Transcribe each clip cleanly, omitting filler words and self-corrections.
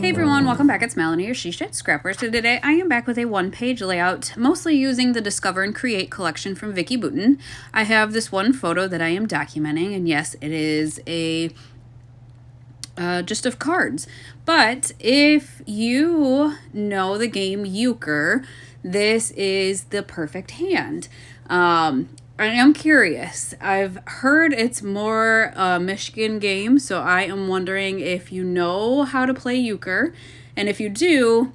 Hey everyone, welcome back. It's Melanie, your She Shed Scrapper. So today I am back with a one-page layout, mostly using the Discover and Create collection from Vicki Boutin. I have this one photo that I am documenting, and yes, it is a just of cards. But if you know the game euchre, this is the perfect hand. I am curious. I've heard it's more a Michigan game, so I am wondering if you know how to play euchre, and if you do,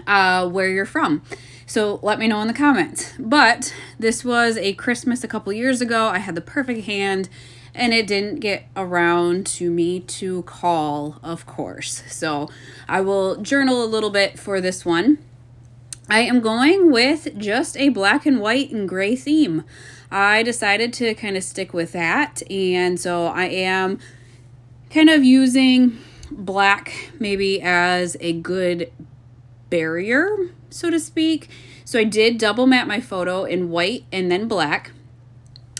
where you're from. So let me know in the comments. But this was a Christmas a couple years ago. I had the perfect hand, and it didn't get around to me to call, of course. So I will journal a little bit for this one. I am going with just a black and white and gray theme. I decided to kind of stick with that, and so I am kind of using black maybe as a good barrier, so to speak. So I did double mat my photo in white and then black.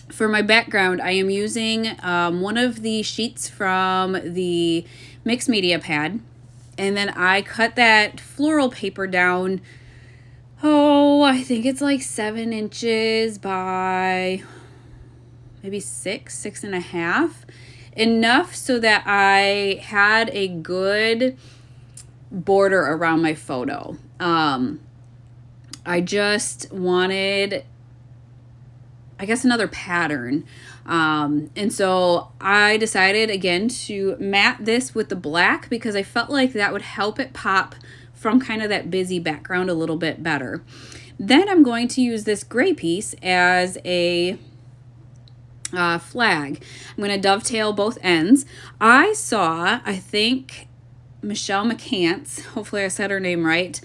For my background, I am using one of the sheets from the mixed media pad, and then I cut that floral paper down. I think it's like 7 inches by maybe 6.5. Enough so that I had a good border around my photo. I just wanted, I guess, another pattern. And so I decided again to mat this with the black because I felt like that would help it pop from kind of that busy background a little bit better. Then I'm going to use this gray piece as a flag. I'm going to dovetail both ends. I saw, I think, Michelle McCants, hopefully I said her name right,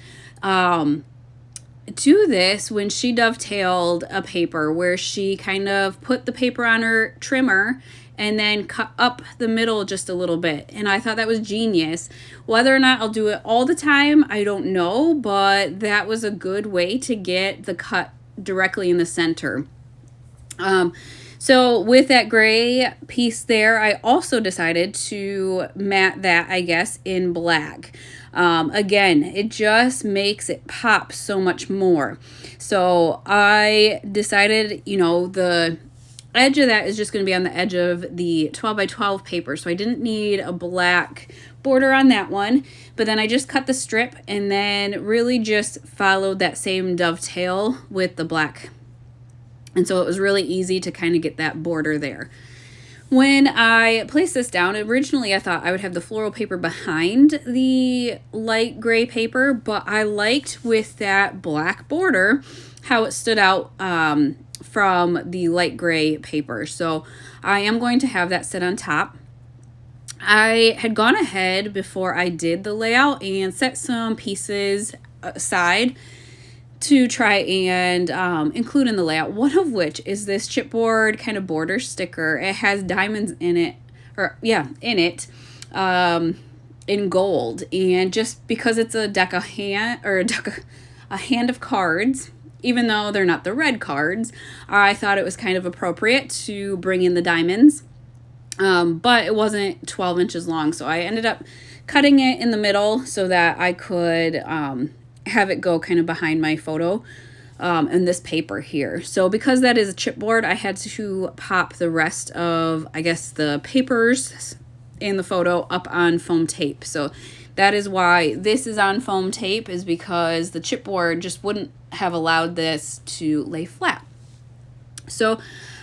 do this when she dovetailed a paper where she kind of put the paper on her trimmer and then cut up the middle just a little bit. And I thought that was genius. Whether or not I'll do it all the time, I don't know, but that was a good way to get the cut directly in the center. So with that gray piece there, I also decided to mat that, I guess, in black. Again, it just makes it pop so much more. So I decided, the edge of that is just going to be on the edge of the 12 by 12 paper. So I didn't need a black border on that one, but then I just cut the strip and then really just followed that same dovetail with the black. And so it was really easy to kind of get that border there. When I placed this down, originally I thought I would have the floral paper behind the light gray paper, but I liked with that black border how it stood out from the light gray paper. So I am going to have that sit on top. I had gone ahead before I did the layout and set some pieces aside to try and include in the layout, one of which is this chipboard kind of border sticker. It has diamonds in it, in gold. And just because it's a deck of a hand of cards, even though they're not the red cards, I thought it was kind of appropriate to bring in the diamonds. But it wasn't 12 inches long, so I ended up cutting it in the middle so that I could have it go kind of behind my photo and this paper here. So because that is a chipboard, I had to pop the rest of, I guess, the papers in the photo up on foam tape. So that is why this is on foam tape, is because the chipboard just wouldn't have allowed this to lay flat. So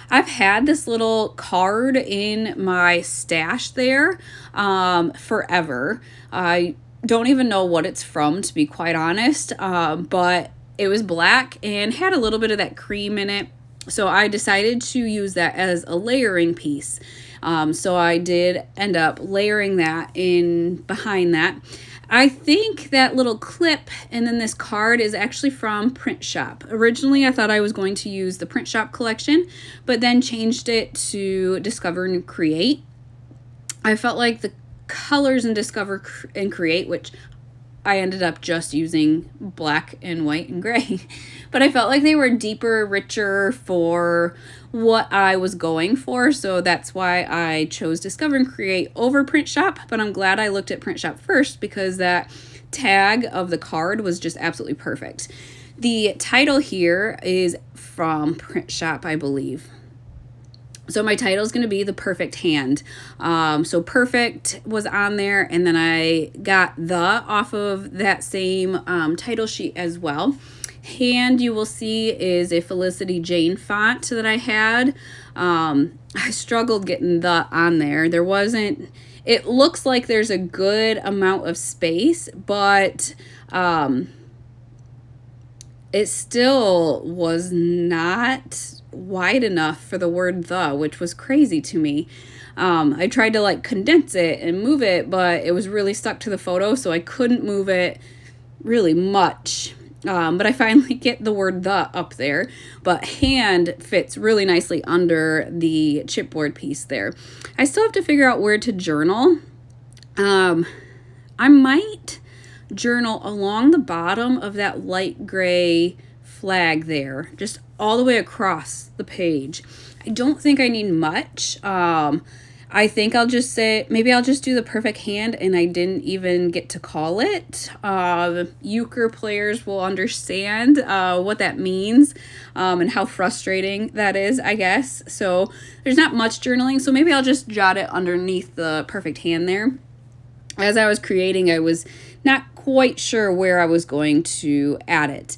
I've had this little card in my stash there forever. I don't even know what it's from, to be quite honest, but it was black and had a little bit of that cream in it. So I decided to use that as a layering piece. So I did end up layering that in behind that. I think that little clip and then this card is actually from Print Shop. Originally, I thought I was going to use the Print Shop collection, but then changed it to Discover and Create. I felt like the colors in Discover and Create, which I ended up just using black and white and gray. But I felt like they were deeper, richer for what I was going for. So that's why I chose Discover and Create over Print Shop. But I'm glad I looked at Print Shop first because that tag of the card was just absolutely perfect. The title here is from Print Shop, I believe. So my title is going to be The Perfect Hand. So perfect was on there, and then I got the off of that same title sheet as well. Hand, you will see, is a Felicity Jane font that I had. I struggled getting the on there. There wasn't, it looks like there's a good amount of space, but it still was not wide enough for the word the, which was crazy to me. I tried to like condense it and move it, but it was really stuck to the photo, so I couldn't move it really much. But I finally get the word the up there, but hand fits really nicely under the chipboard piece there. I still have to figure out where to journal. I might journal along the bottom of that light gray flag there, just all the way across the page. I don't think I need much. I think I'll just say, maybe I'll just do the perfect hand, and I didn't even get to call it. Euchre players will understand what that means and how frustrating that is, I guess. So there's not much journaling, so maybe I'll just jot it underneath the perfect hand there. As I was creating, I was not quite sure where I was going to add it.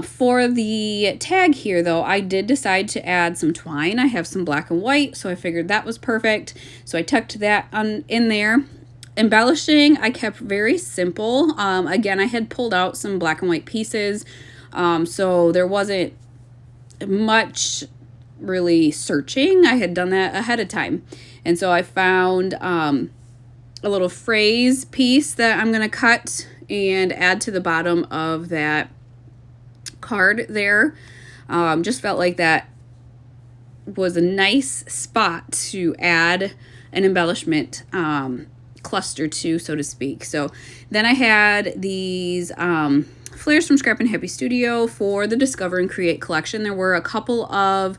For the tag here, though, I did decide to add some twine. I have some black and white, so I figured that was perfect. So I tucked that in there. Embellishing, I kept very simple. Again, I had pulled out some black and white pieces, so there wasn't much really searching. I had done that ahead of time. And so I found a little phrase piece that I'm going to cut and add to the bottom of that card there. Just felt like that was a nice spot to add an embellishment cluster to, so to speak. So then I had these flares from Scrap and Happy Studio for the Discover and Create collection. There were a couple of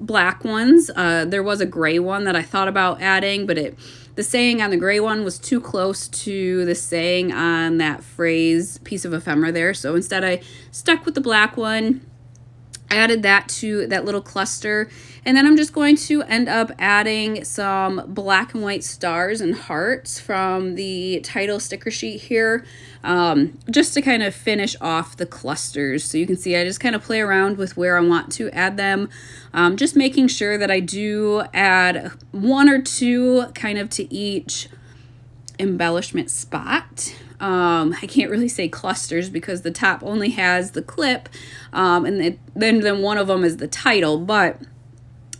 black ones. There was a gray one that I thought about adding, but the saying on the gray one was too close to the saying on that phrase piece of ephemera there. So instead I stuck with the black one, added that to that little cluster, and then I'm just going to end up adding some black and white stars and hearts from the title sticker sheet here, just to kind of finish off the clusters. So you can see I just kind of play around with where I want to add them, just making sure that I do add one or two kind of to each embellishment spot. I can't really say clusters because the top only has the clip, and then one of them is the title, but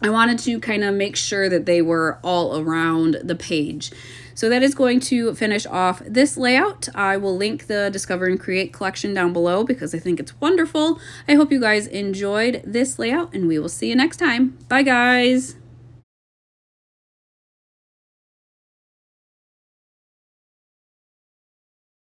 I wanted to kind of make sure that they were all around the page. So that is going to finish off this layout. I will link the Discover and Create collection down below because I think it's wonderful. I hope you guys enjoyed this layout, and we will see you next time. Bye, guys.